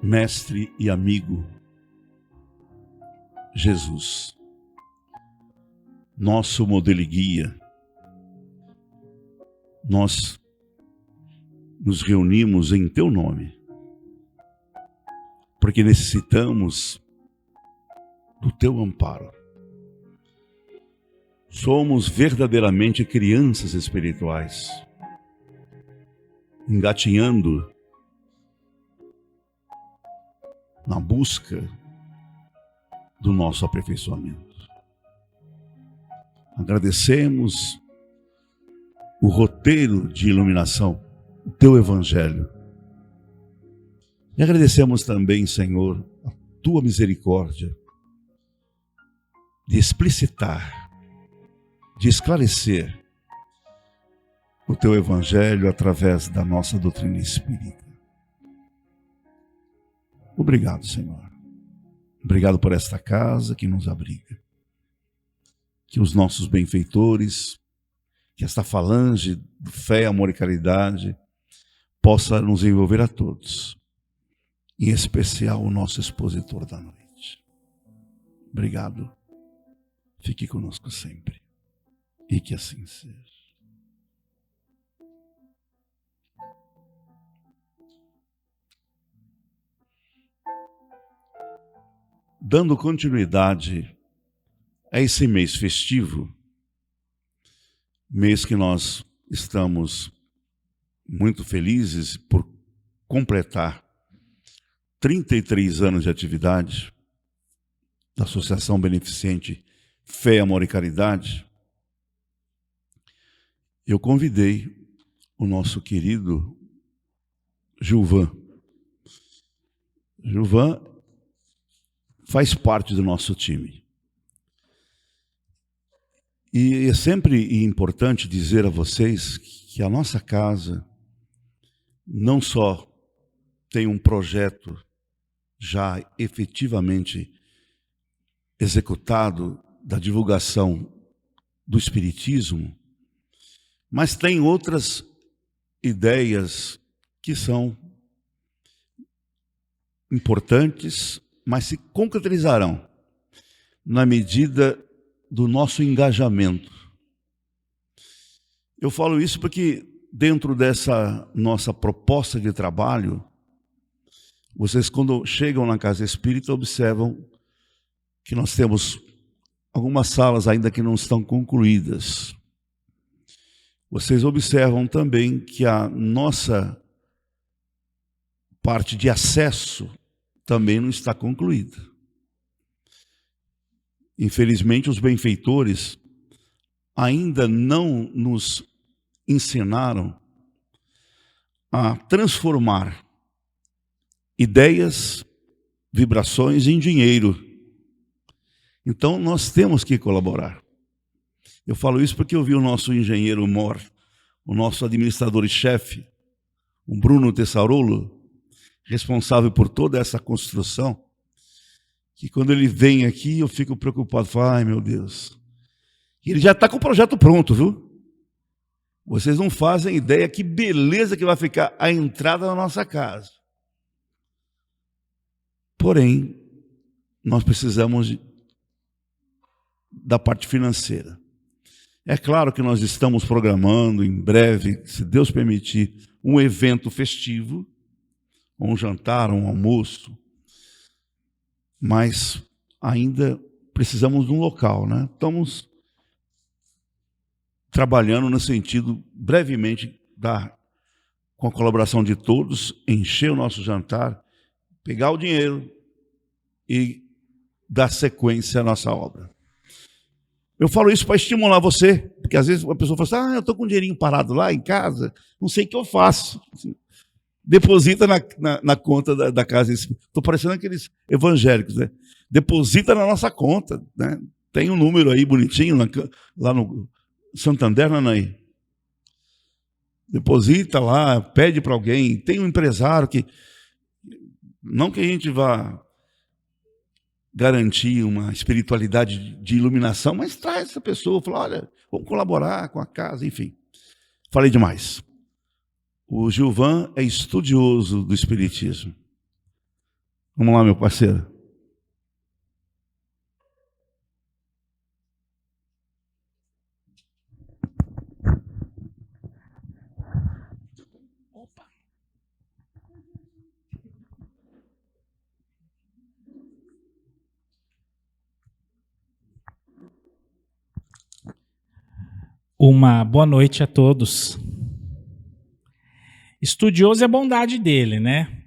mestre e amigo Jesus, nosso modelo e guia. Nós nos reunimos em teu nome, porque necessitamos do teu amparo. Somos verdadeiramente crianças espirituais, engatinhando na busca do nosso aperfeiçoamento. Agradecemos o roteiro de iluminação, o teu evangelho. E agradecemos também, Senhor, a tua misericórdia de explicitar, de esclarecer o teu evangelho através da nossa doutrina espírita. Obrigado, Senhor. Obrigado por esta casa que nos abriga. Que os nossos benfeitores, que esta falange de fé, amor e caridade possa nos envolver a todos, em especial o nosso expositor da noite. Obrigado. Fique conosco sempre. E que assim seja. Dando continuidade a esse mês festivo, mês que nós estamos muito felizes por completar 33 anos de atividade da Associação Beneficente Fé, Amor e Caridade, eu convidei o nosso querido Gilvan. Gilvan faz parte do nosso time. E é sempre importante dizer a vocês que a nossa casa não só tem um projeto já efetivamente executado da divulgação do Espiritismo, mas tem outras ideias que são importantes, mas se concretizarão na medida do nosso engajamento. Eu falo isso porque dentro dessa nossa proposta de trabalho, vocês quando chegam na Casa Espírita observam que nós temos algumas salas ainda que não estão concluídas. Vocês observam também que a nossa parte de acesso também não está concluída. Infelizmente, os benfeitores ainda não nos ensinaram a transformar ideias, vibrações em dinheiro. Então, nós temos que colaborar. Eu falo isso porque eu vi o nosso engenheiro Mor, o nosso administrador e chefe, o Bruno Tessarolo, responsável por toda essa construção, que quando ele vem aqui eu fico preocupado, falo, ai meu Deus, e ele já está com o projeto pronto, viu? Vocês não fazem ideia que beleza que vai ficar a entrada da nossa casa. Porém, nós precisamos da parte financeira. É claro que nós estamos programando em breve, se Deus permitir, um evento festivo, um jantar, um almoço, mas ainda precisamos de um local, né? Estamos trabalhando no sentido, brevemente, com a colaboração de todos, encher o nosso jantar, pegar o dinheiro e dar sequência à nossa obra. Eu falo isso para estimular você, porque às vezes uma pessoa fala assim, eu estou com um dinheirinho parado lá em casa, não sei o que eu faço. Deposita na conta da casa. Estou parecendo aqueles evangélicos, né? Deposita na nossa conta, né? Tem um número aí bonitinho lá no Santander, Nanaí. Deposita lá, pede para alguém. Tem um empresário que... Não que a gente vá garantir uma espiritualidade de iluminação, mas traz essa pessoa, fala, olha, vamos colaborar com a casa, enfim. Falei demais. O Gilvan é estudioso do Espiritismo. Vamos lá, meu parceiro. Uma boa noite a todos. Estudioso é a bondade dele, né?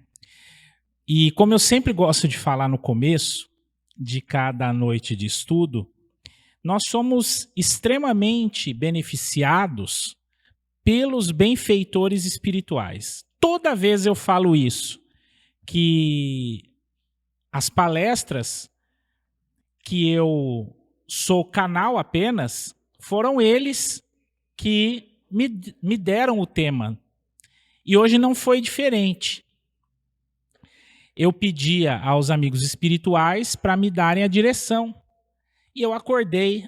E como eu sempre gosto de falar no começo de cada noite de estudo, nós somos extremamente beneficiados pelos benfeitores espirituais. Toda vez eu falo isso, que as palestras que eu sou canal apenas, foram eles que me deram o tema. E hoje não foi diferente. Eu pedia aos amigos espirituais para me darem a direção. E eu acordei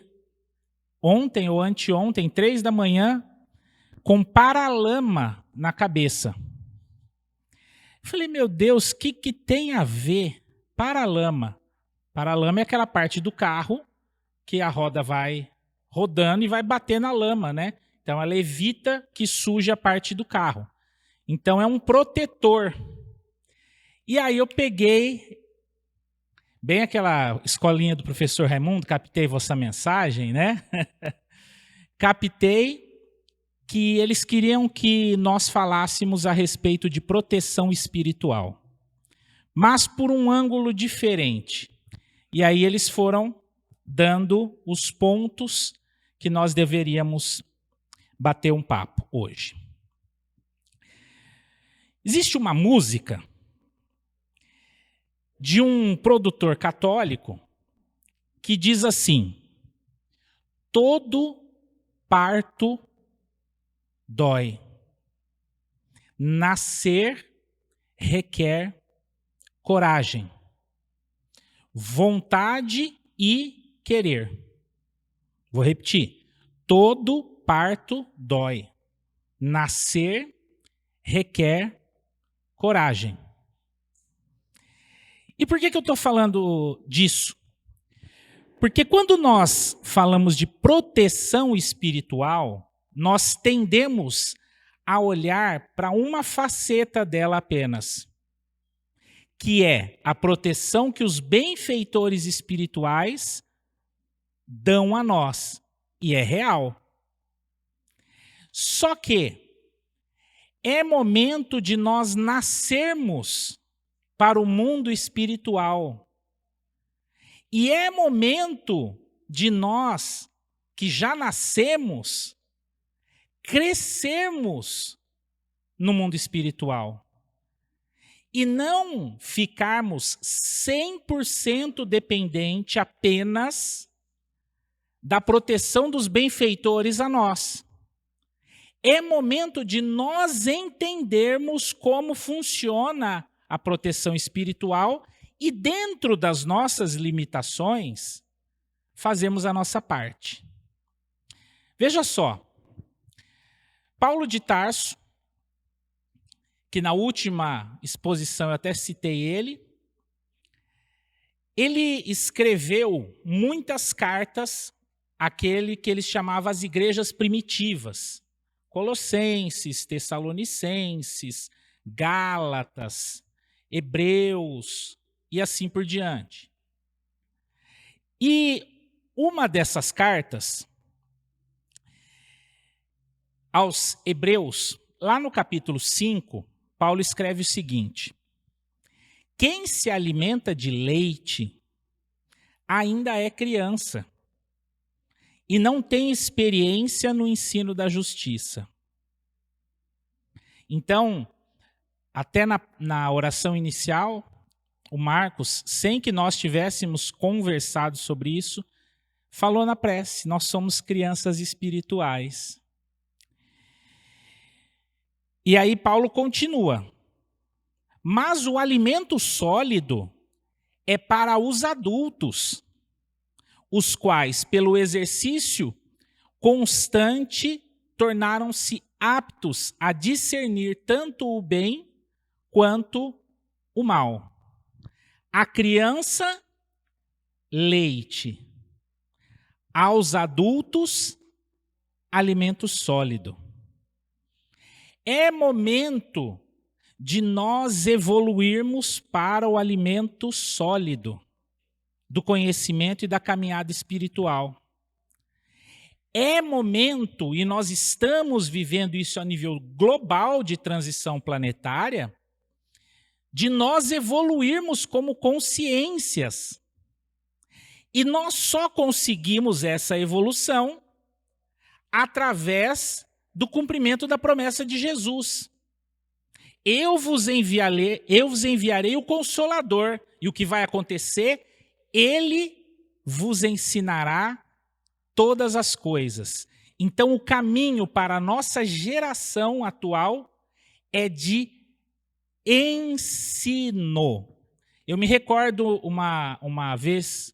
ontem ou anteontem, 3 da manhã, com paralama na cabeça. Falei, meu Deus, o que tem a ver paralama? Paralama é aquela parte do carro que a roda vai rodando e vai bater na lama, né? Então ela evita que suje a parte do carro. Então é um protetor. E aí eu peguei, bem aquela escolinha do professor Raimundo, captei vossa mensagem, né? Captei que eles queriam que nós falássemos a respeito de proteção espiritual, mas por um ângulo diferente. E aí eles foram dando os pontos que nós deveríamos bater um papo hoje. Existe uma música de um produtor católico que diz assim: todo parto dói, nascer requer coragem, vontade e querer. Vou repetir: todo parto dói, nascer requer coragem. E por que eu estou falando disso? Porque quando nós falamos de proteção espiritual, nós tendemos a olhar para uma faceta dela apenas, que é a proteção que os benfeitores espirituais dão a nós. E é real. Só que é momento de nós nascermos para o mundo espiritual. E é momento de nós, que já nascemos, crescermos no mundo espiritual. E não ficarmos 100% dependente apenas da proteção dos benfeitores a nós. É momento de nós entendermos como funciona a proteção espiritual e, dentro das nossas limitações, fazemos a nossa parte. Veja só, Paulo de Tarso, que na última exposição eu até citei ele escreveu muitas cartas àquele que ele chamava as igrejas primitivas, Colossenses, Tessalonicenses, Gálatas, Hebreus e assim por diante. E uma dessas cartas aos Hebreus, lá no capítulo 5, Paulo escreve o seguinte: quem se alimenta de leite ainda é criança e não tem experiência no ensino da justiça. Então, até na oração inicial, o Marcos, sem que nós tivéssemos conversado sobre isso, falou na prece: nós somos crianças espirituais. E aí Paulo continua: mas o alimento sólido é para os adultos, os quais, pelo exercício constante, tornaram-se aptos a discernir tanto o bem quanto o mal. A criança, leite. Aos adultos, alimento sólido. É momento de nós evoluirmos para o alimento sólido do conhecimento e da caminhada espiritual. É momento, e nós estamos vivendo isso a nível global de transição planetária, de nós evoluirmos como consciências. E nós só conseguimos essa evolução através do cumprimento da promessa de Jesus. Eu vos enviarei o Consolador. E o que vai acontecer? Ele vos ensinará todas as coisas. Então, o caminho para a nossa geração atual é de ensino. Eu me recordo uma vez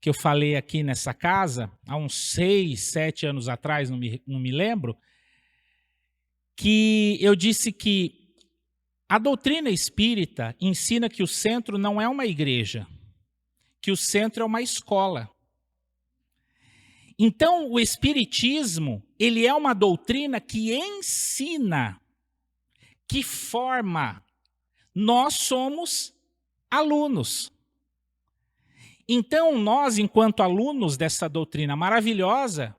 que eu falei aqui nessa casa, há uns 6, 7 anos atrás, não me lembro, que eu disse que a doutrina espírita ensina que o centro não é uma igreja, que o centro é uma escola. Então, o espiritismo, ele é uma doutrina que ensina, que forma. Nós somos alunos. Então, nós, enquanto alunos dessa doutrina maravilhosa,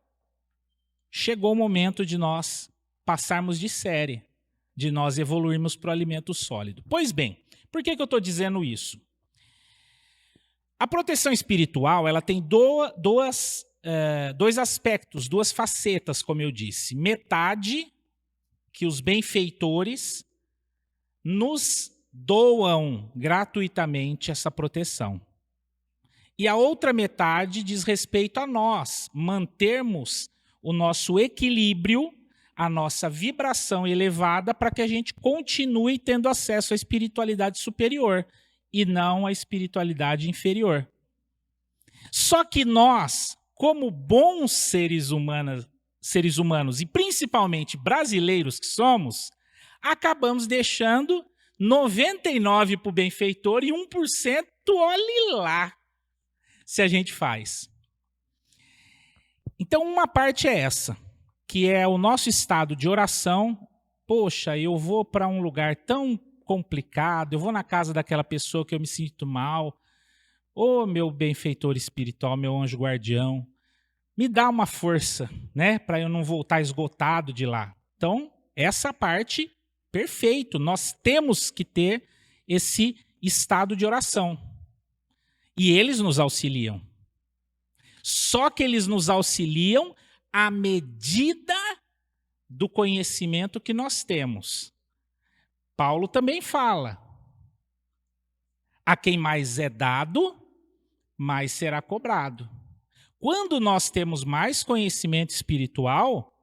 chegou o momento de nós passarmos de série, de nós evoluirmos para o alimento sólido. Pois bem, por que eu estou dizendo isso? A proteção espiritual, ela tem dois aspectos, duas facetas, como eu disse. Metade que os benfeitores nos doam gratuitamente essa proteção. E a outra metade diz respeito a nós mantermos o nosso equilíbrio, a nossa vibração elevada para que a gente continue tendo acesso à espiritualidade superior e não à espiritualidade inferior. Só que nós, como bons seres humanos e principalmente brasileiros que somos, acabamos deixando 99% para o benfeitor e 1% olhe lá se a gente faz. Então, uma parte é essa, que é o nosso estado de oração. Poxa, eu vou para um lugar tão complicado, eu vou na casa daquela pessoa que eu me sinto mal. Ô, meu benfeitor espiritual, meu anjo guardião, me dá uma força, né, para eu não voltar esgotado de lá. Então, essa parte, perfeito. Nós temos que ter esse estado de oração. E eles nos auxiliam. Só que eles nos auxiliam à medida do conhecimento que nós temos. Paulo também fala: a quem mais é dado, mais será cobrado. Quando nós temos mais conhecimento espiritual,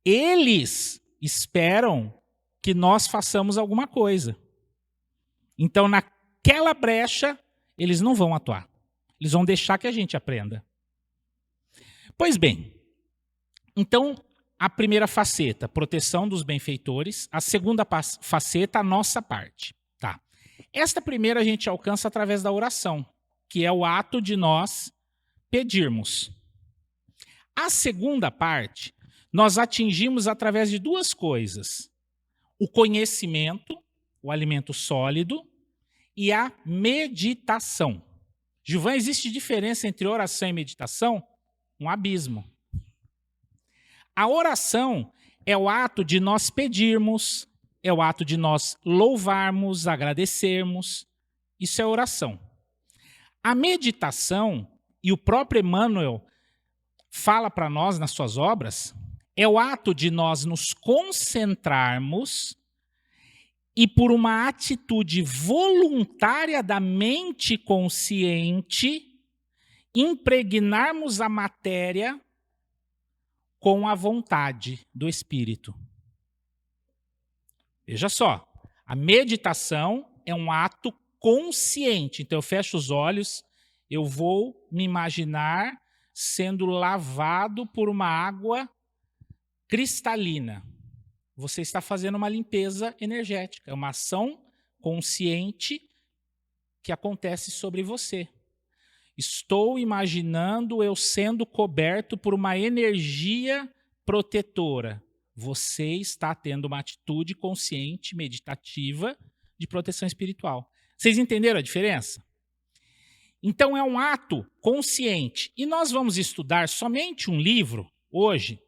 eles esperam que nós façamos alguma coisa. Então, naquela brecha, eles não vão atuar. Eles vão deixar que a gente aprenda. Pois bem, então, a primeira faceta, proteção dos benfeitores. A segunda faceta, a nossa parte. Tá. Esta primeira a gente alcança através da oração, que é o ato de nós pedirmos. A segunda parte, nós atingimos através de duas coisas: o conhecimento, o alimento sólido, e a meditação. Gilvan, existe diferença entre oração e meditação? Um abismo. A oração é o ato de nós pedirmos, é o ato de nós louvarmos, agradecermos. Isso é oração. A meditação, e o próprio Emmanuel fala para nós nas suas obras, é o ato de nós nos concentrarmos e, por uma atitude voluntária da mente consciente, impregnarmos a matéria com a vontade do espírito. Veja só, a meditação é um ato consciente. Então eu fecho os olhos, eu vou me imaginar sendo lavado por uma água cristalina. Você está fazendo uma limpeza energética, é uma ação consciente que acontece sobre você. Estou imaginando eu sendo coberto por uma energia protetora. Você está tendo uma atitude consciente, meditativa, de proteção espiritual. Vocês entenderam a diferença? Então é um ato consciente. E nós vamos estudar somente um livro, hoje,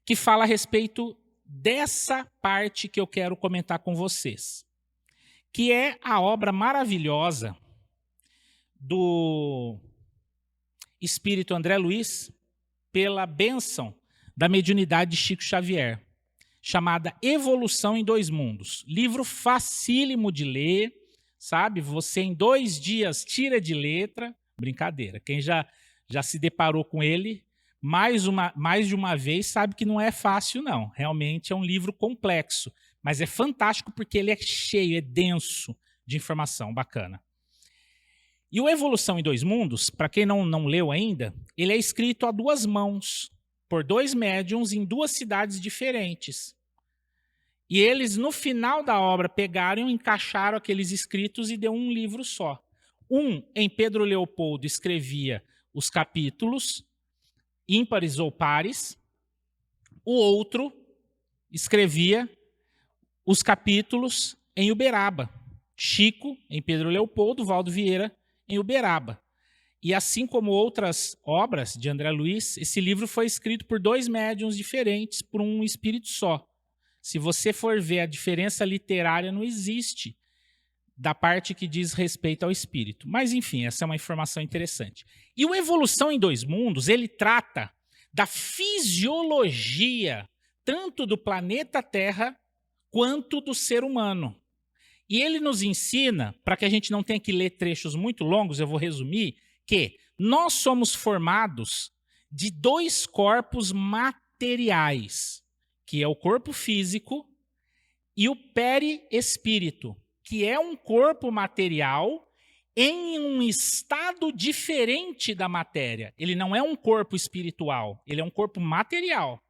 que fala a respeito dessa parte que eu quero comentar com vocês, que é a obra maravilhosa do espírito André Luiz, pela bênção da mediunidade de Chico Xavier, chamada Evolução em Dois Mundos. Livro facílimo de ler, sabe? Você em 2 dias tira de letra. Brincadeira. Quem já se deparou com ele mais de uma vez sabe que não é fácil, não. Realmente é um livro complexo, mas é fantástico porque ele é cheio, é denso de informação bacana. E o Evolução em Dois Mundos, para quem não leu ainda, ele é escrito a 2 mãos, por 2 médiuns em 2 cidades diferentes. E eles, no final da obra, pegaram, encaixaram aqueles escritos e deu um livro só. Um, em Pedro Leopoldo, escrevia os capítulos, ímpares ou pares. O outro escrevia os capítulos em Uberaba. Chico, em Pedro Leopoldo, Valdo Vieira, em Uberaba. E assim como outras obras de André Luiz, esse livro foi escrito por 2 médiuns diferentes, por um espírito só. Se você for ver, a diferença literária não existe da parte que diz respeito ao espírito. Mas, enfim, essa é uma informação interessante. E o Evolução em Dois Mundos, ele trata da fisiologia, tanto do planeta Terra, quanto do ser humano. E ele nos ensina, para que a gente não tenha que ler trechos muito longos, eu vou resumir, que nós somos formados de 2 corpos materiais, que é o corpo físico e o perispírito, que é um corpo material em um estado diferente da matéria. Ele não é um corpo espiritual, ele é um corpo material,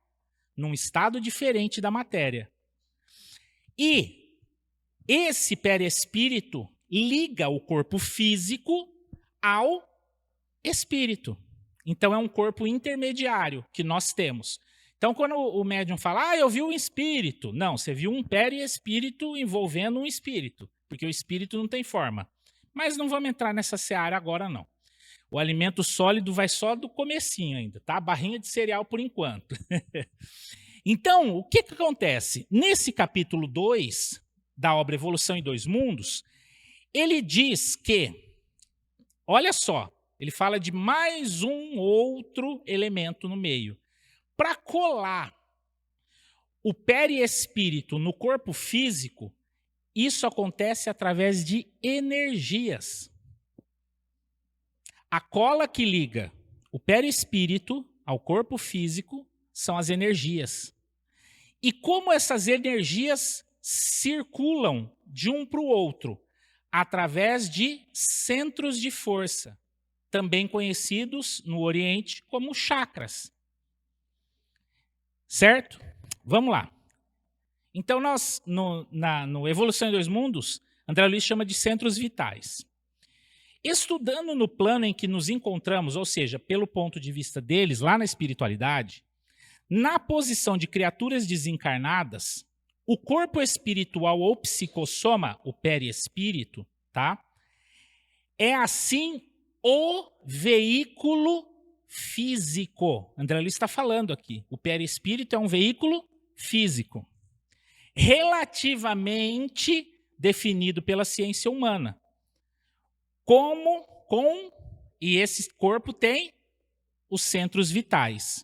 num estado diferente da matéria. E esse perispírito liga o corpo físico ao espírito. Então é um corpo intermediário que nós temos. Então quando o médium fala, eu vi um espírito. Não, você viu um perispírito envolvendo um espírito, porque o espírito não tem forma. Mas não vamos entrar nessa seara agora, não. O alimento sólido vai só do comecinho ainda, tá? Barrinha de cereal por enquanto. Então, o que acontece? Nesse capítulo 2 da obra Evolução em Dois Mundos, ele diz que, olha só, ele fala de mais um outro elemento no meio. Para colar o perispírito no corpo físico, isso acontece através de energias. A cola que liga o perispírito ao corpo físico são as energias. E como essas energias circulam de um para o outro? Através de centros de força, também conhecidos no Oriente como chakras. Certo? Vamos lá. Então, nós, no Evolução em Dois Mundos, André Luiz chama de centros vitais. Estudando no plano em que nos encontramos, ou seja, pelo ponto de vista deles, lá na espiritualidade, na posição de criaturas desencarnadas, o corpo espiritual ou psicossoma, o perispírito, tá? É assim o veículo físico. André Luiz está falando aqui. O perispírito é um veículo físico, relativamente definido pela ciência humana. E esse corpo tem os centros vitais,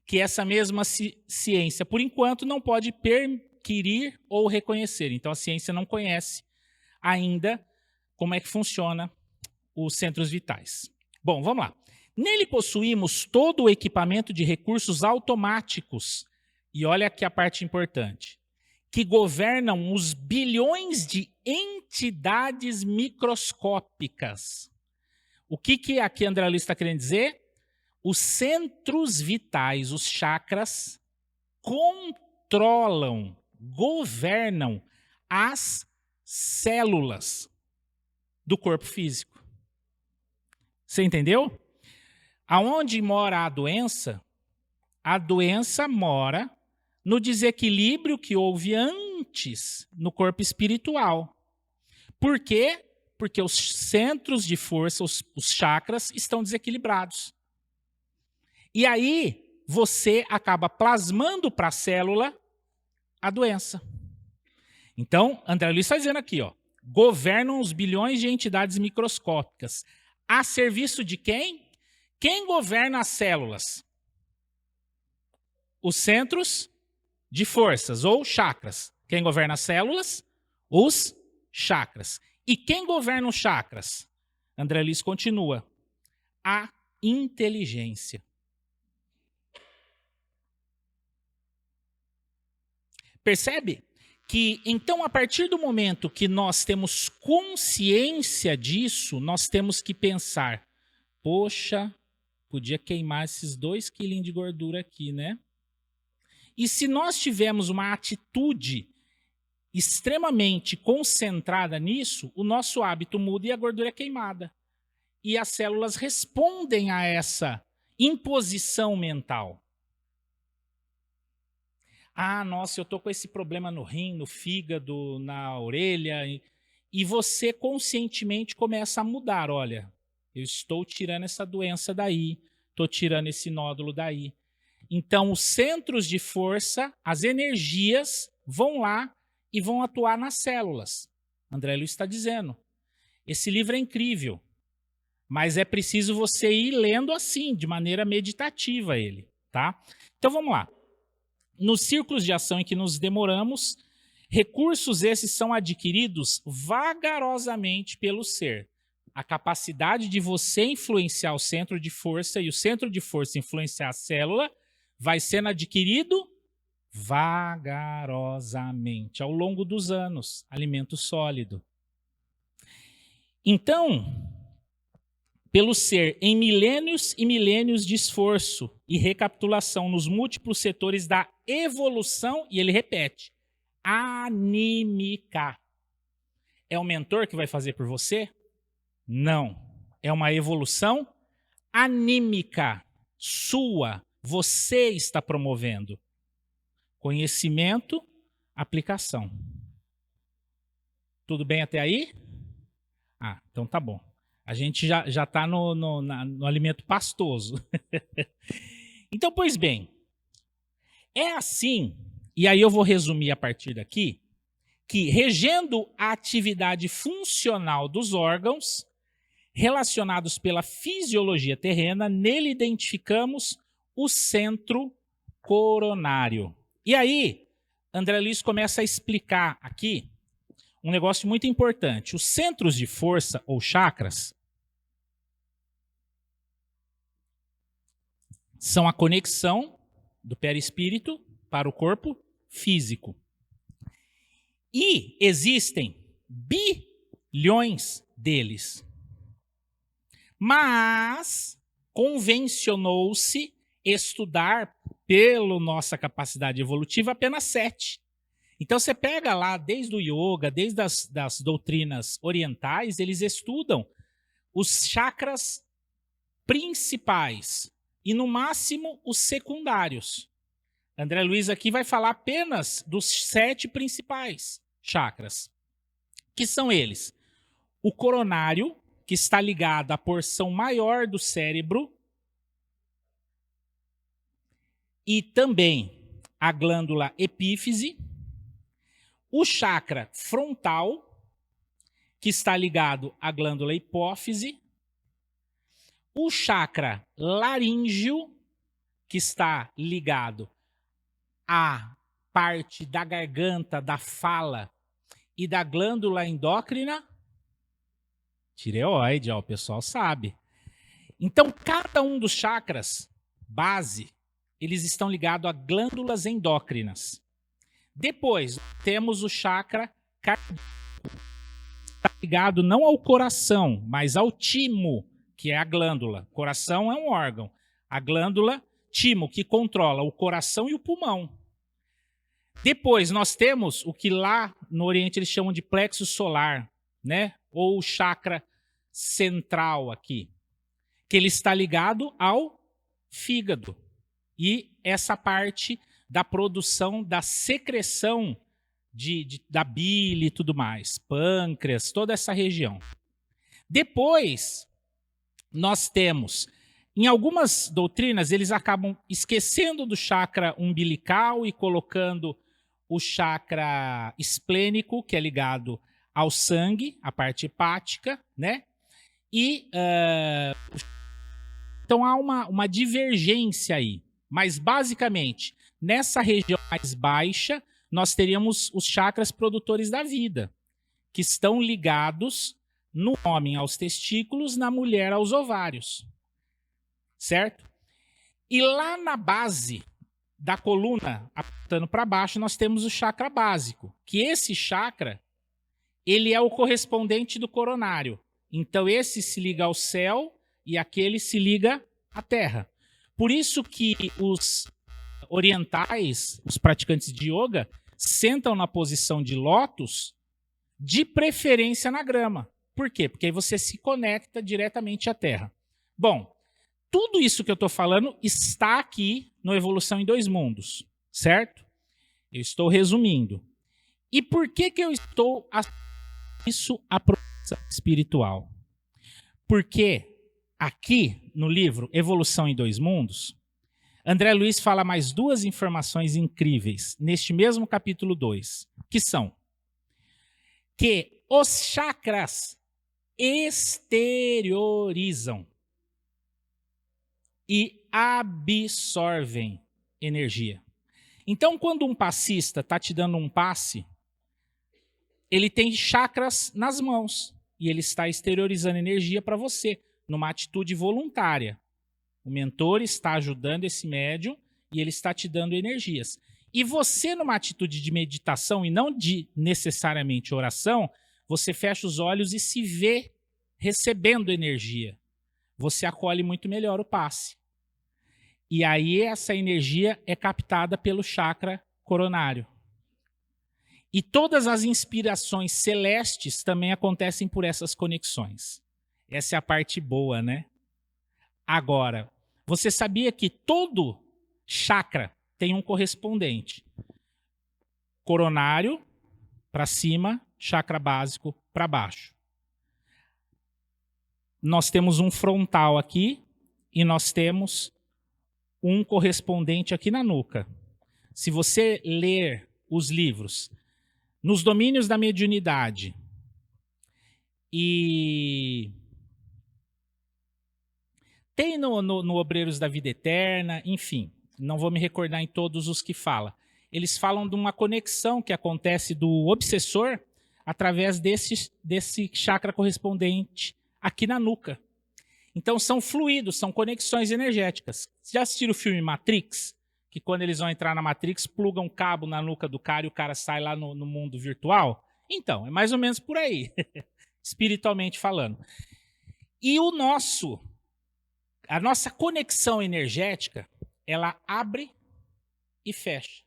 que essa mesma ciência, por enquanto, não pode adquirir ou reconhecer. Então, a ciência não conhece ainda como é que funciona os centros vitais. Bom, vamos lá. Nele possuímos todo o equipamento de recursos automáticos, e olha aqui a parte importante, que governam os bilhões de entidades microscópicas. O que aqui André Luiz está querendo dizer? Os centros vitais, os chakras, controlam, governam as células. do corpo físico. Você entendeu? Aonde mora a doença? A doença mora no desequilíbrio que houve antes no corpo espiritual. Por quê? Porque os centros de força, os chakras, estão desequilibrados. E aí, você acaba plasmando para a célula a doença. Então, André Luiz está dizendo aqui, ó, governam os bilhões de entidades microscópicas. A serviço de quem? Quem governa as células? Os centros de forças, ou chakras. Quem governa as células? Os chakras. E quem governa os chakras? André Luiz continua. A inteligência. Percebe? Que, então, a partir do momento que nós temos consciência disso, nós temos que pensar, poxa, podia queimar esses 2 quilinhos de gordura aqui, né? E se nós tivermos uma atitude extremamente concentrada nisso, o nosso hábito muda e a gordura é queimada. E as células respondem a essa imposição mental. Ah, nossa, eu estou com esse problema no rim, no fígado, na orelha. E você conscientemente começa a mudar. Olha, eu estou tirando essa doença daí, estou tirando esse nódulo daí. Então, os centros de força, as energias, vão lá e vão atuar nas células. André Luiz está dizendo. Esse livro é incrível, mas é preciso você ir lendo assim, de maneira meditativa ele, tá? Então, vamos lá. Nos círculos de ação em que nos demoramos, recursos esses são adquiridos vagarosamente pelo ser. A capacidade de você influenciar o centro de força e o centro de força influenciar a célula vai sendo adquirido vagarosamente, ao longo dos anos, alimento sólido. Então, pelo ser em milênios e milênios de esforço e recapitulação nos múltiplos setores da evolução, e ele repete, anímica. É o mentor que vai fazer por você? Não. É uma evolução anímica, sua. Você está promovendo. Conhecimento, aplicação. Tudo bem até aí? Ah, então tá bom. A gente já está no alimento pastoso. Então, pois bem, é assim, e aí eu vou resumir a partir daqui, que regendo a atividade funcional dos órgãos relacionados pela fisiologia terrena, nele identificamos o centro coronário. E aí, André Luiz começa a explicar aqui um negócio muito importante. Os centros de força, ou chakras, são a conexão do perispírito para o corpo físico. E existem bilhões deles. Mas convencionou-se estudar, pela nossa capacidade evolutiva, apenas 7. Então você pega lá, desde o yoga, desde das doutrinas orientais, eles estudam os chakras principais e, no máximo, os secundários. André Luiz aqui vai falar apenas dos 7 principais chakras, que são eles. O coronário, que está ligado à porção maior do cérebro, e também a glândula epífise. O chakra frontal, que está ligado à glândula hipófise. O chakra laríngeo, que está ligado à parte da garganta, da fala e da glândula endócrina. Tireoide, ó, o pessoal sabe. Então, cada um dos chakras base, eles estão ligados a glândulas endócrinas. Depois, temos o chakra cardíaco. Está ligado não ao coração, mas ao timo, que é a glândula. O coração é um órgão. A glândula timo, que controla o coração e o pulmão. Depois, nós temos o que lá no Oriente eles chamam de plexo solar, né? ou o chakra central aqui, que ele está ligado ao fígado. E essa parte da produção, da secreção da bile e tudo mais, pâncreas, toda essa região. Depois, nós temos, em algumas doutrinas, eles acabam esquecendo do chakra umbilical e colocando o chakra esplênico, que é ligado ao sangue, a parte hepática, né? E então há uma divergência aí. Mas, basicamente, nessa região mais baixa, nós teríamos os chakras produtores da vida, que estão ligados no homem aos testículos, na mulher aos ovários. Certo? E lá na base da coluna, apontando para baixo, nós temos o chakra básico, que esse chakra, ele é o correspondente do coronário. Então, esse se liga ao céu e aquele se liga à terra. Por isso que os orientais, os praticantes de yoga, sentam na posição de lótus, de preferência na grama. Por quê? Porque aí você se conecta diretamente à terra. Bom, tudo isso que eu estou falando está aqui no Evolução em Dois Mundos, certo? Eu estou resumindo. E por que eu estou isso à progressão espiritual? Porque aqui no livro Evolução em Dois Mundos, André Luiz fala mais duas informações incríveis neste mesmo capítulo 2, que são que os chakras exteriorizam e absorvem energia. Então, quando um passista está te dando um passe, ele tem chakras nas mãos e ele está exteriorizando energia para você, numa atitude voluntária. O mentor está ajudando esse médium e ele está te dando energias. E você, numa atitude de meditação e não de necessariamente oração, você fecha os olhos e se vê recebendo energia. Você acolhe muito melhor o passe. E aí essa energia é captada pelo chakra coronário. E todas as inspirações celestes também acontecem por essas conexões. Essa é a parte boa, né? Agora, você sabia que todo chakra tem um correspondente? Coronário para cima, chakra básico para baixo. Nós temos um frontal aqui e nós temos um correspondente aqui na nuca. Se você ler os livros Nos Domínios da Mediunidade e tem no Obreiros da Vida Eterna, enfim, não vou me recordar em todos os que fala. Eles falam de uma conexão que acontece do obsessor através desse chakra correspondente aqui na nuca. Então são fluidos, são conexões energéticas. Vocês já assistiram o filme Matrix? Que quando eles vão entrar na Matrix, plugam um cabo na nuca do cara e o cara sai lá no mundo virtual? Então, é mais ou menos por aí, espiritualmente falando. E a nossa conexão energética, ela abre e fecha.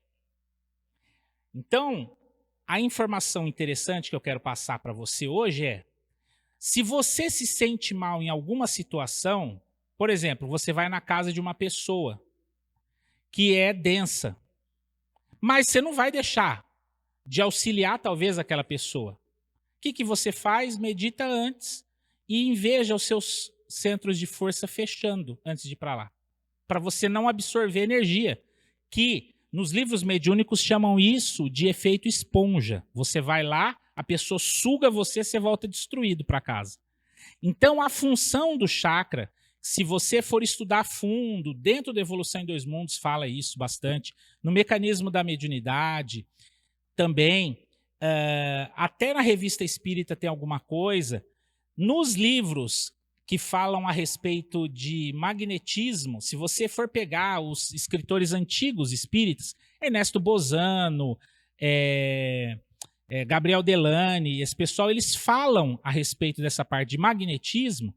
Então, a informação interessante que eu quero passar para você hoje é: se você se sente mal em alguma situação, por exemplo, você vai na casa de uma pessoa que é densa, mas você não vai deixar de auxiliar talvez aquela pessoa. O que você faz? Medita antes e inveja os seus centros de força fechando antes de ir para lá, para você não absorver energia, que nos livros mediúnicos chamam isso de efeito esponja. Você vai lá, a pessoa suga você, você volta destruído para casa. Então a função do chakra, se você for estudar a fundo, dentro da Evolução em Dois Mundos fala isso bastante, no mecanismo da mediunidade também, até na Revista Espírita tem alguma coisa, nos livros que falam a respeito de magnetismo, se você for pegar os escritores antigos espíritas, Ernesto Bozano, Gabriel Delane, esse pessoal, eles falam a respeito dessa parte de magnetismo,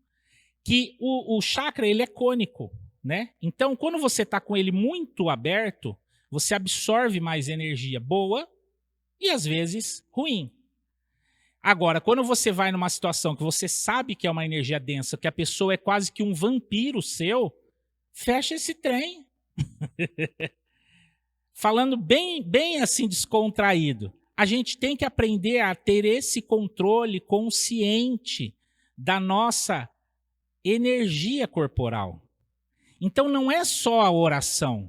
que o chakra ele é cônico, né? Então, quando você está com ele muito aberto, você absorve mais energia boa e, às vezes, ruim. Agora, quando você vai numa situação que você sabe que é uma energia densa, que a pessoa é quase que um vampiro seu, fecha esse trem. Falando bem assim descontraído, a gente tem que aprender a ter esse controle consciente da nossa energia corporal. Então não é só a oração,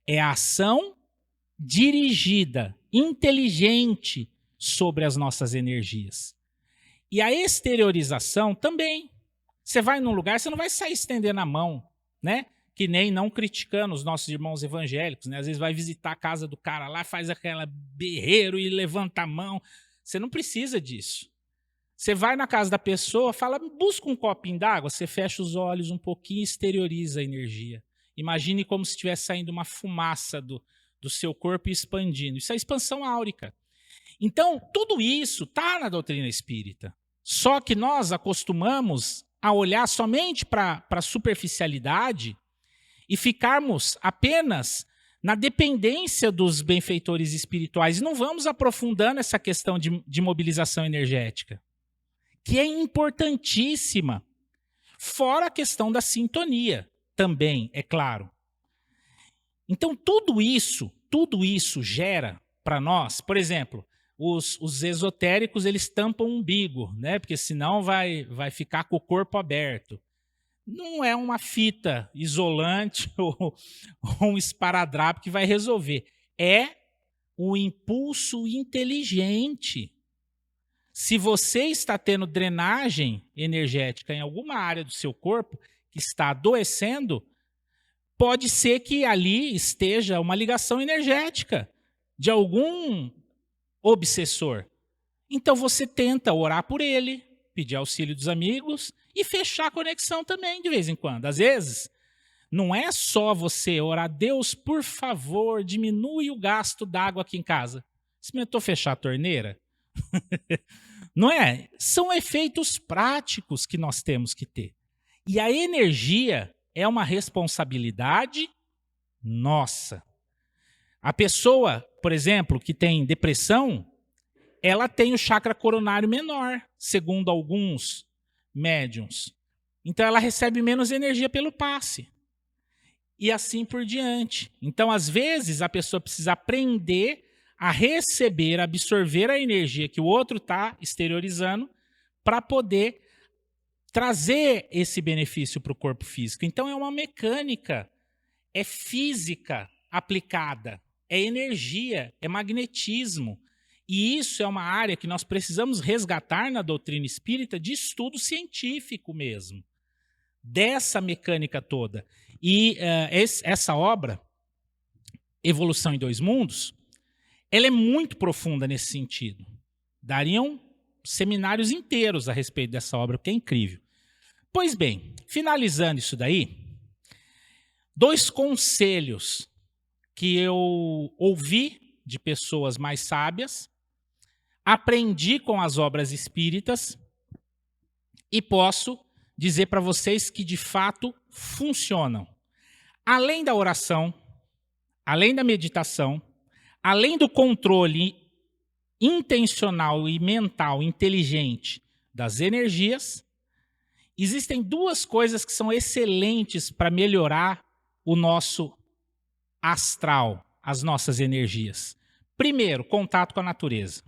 é a ação dirigida, inteligente sobre as nossas energias. E a exteriorização também. Você vai num lugar, você não vai sair estendendo a mão, né? Que nem não criticando os nossos irmãos evangélicos, né? Às vezes vai visitar a casa do cara lá, faz aquela berreiro e levanta a mão. Você não precisa disso. Você vai na casa da pessoa, fala, busca um copinho d'água, você fecha os olhos um pouquinho e exterioriza a energia. Imagine como se estivesse saindo uma fumaça do seu corpo e expandindo. Isso é expansão áurica. Então, tudo isso está na doutrina espírita. Só que nós acostumamos a olhar somente para a superficialidade e ficarmos apenas na dependência dos benfeitores espirituais. E não vamos aprofundando essa questão de mobilização energética, que é importantíssima. Fora a questão da sintonia, também, é claro. Então, tudo isso gera para nós, por exemplo, os esotéricos, eles tampam o umbigo, né? Porque senão vai ficar com o corpo aberto. Não é uma fita isolante ou um esparadrapo que vai resolver. É o impulso inteligente. Se você está tendo drenagem energética em alguma área do seu corpo que está adoecendo, pode ser que ali esteja uma ligação energética de algum obsessor. Então você tenta orar por ele, pedir auxílio dos amigos e fechar a conexão também de vez em quando. Às vezes, não é só você orar, Deus, por favor, diminui o gasto d'água aqui em casa. Experimentou fechar a torneira? Não é? São efeitos práticos que nós temos que ter. E a energia é uma responsabilidade nossa. A pessoa, por exemplo, que tem depressão, ela tem o chakra coronário menor, segundo alguns médiums. Então ela recebe menos energia pelo passe. E assim por diante. Então, às vezes, a pessoa precisa aprender a receber, absorver a energia que o outro está exteriorizando para poder trazer esse benefício para o corpo físico. Então, é uma mecânica, é física aplicada, é energia, é magnetismo. E isso é uma área que nós precisamos resgatar na doutrina espírita de estudo científico mesmo, dessa mecânica toda. E essa obra, Evolução em Dois Mundos, ela é muito profunda nesse sentido. Dariam seminários inteiros a respeito dessa obra, porque é incrível. Pois bem, finalizando isso daí, 2 conselhos que eu ouvi de pessoas mais sábias, aprendi com as obras espíritas e posso dizer para vocês que de fato funcionam. Além da oração, além da meditação, além do controle intencional e mental inteligente das energias, existem 2 coisas que são excelentes para melhorar o nosso astral, as nossas energias. Primeiro, contato com a natureza.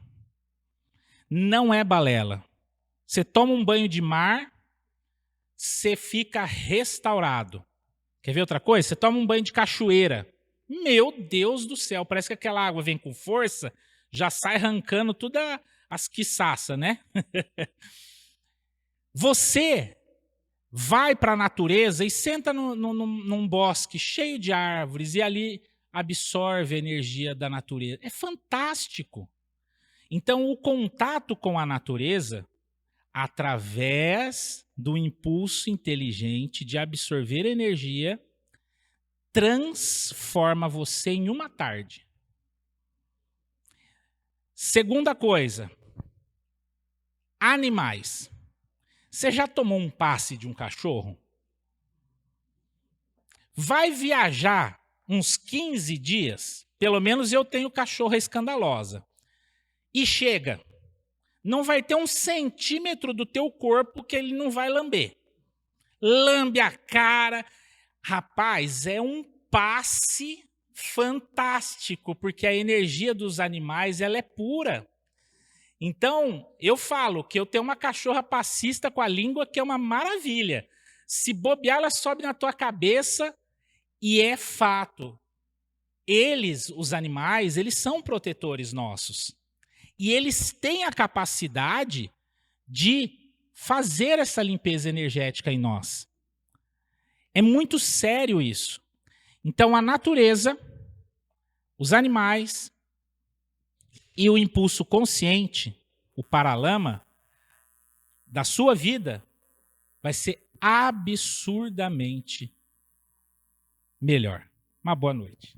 Não é balela. Você toma um banho de mar, você fica restaurado. Quer ver outra coisa? Você toma um banho de cachoeira. Meu Deus do céu, parece que aquela água vem com força, já sai arrancando todas as quiçaças, né? Você vai para a natureza e senta num bosque cheio de árvores e ali absorve a energia da natureza. É fantástico. Então, o contato com a natureza, através do impulso inteligente de absorver energia, transforma você em uma tarde. Segunda coisa, animais. Você já tomou um passe de um cachorro? Vai viajar uns 15 dias, pelo menos eu tenho cachorra escandalosa, e chega. não vai ter 1 centímetro do teu corpo que ele não vai lamber. Lambe a cara. Rapaz, é um passe fantástico, porque a energia dos animais ela é pura. Então, eu falo que eu tenho uma cachorra passista com a língua que é uma maravilha. Se bobear, ela sobe na tua cabeça e é fato. Eles, os animais, eles são protetores nossos. E eles têm a capacidade de fazer essa limpeza energética em nós. É muito sério isso. Então, a natureza, os animais e o impulso consciente, o paralama, da sua vida, vai ser absurdamente melhor. Uma boa noite.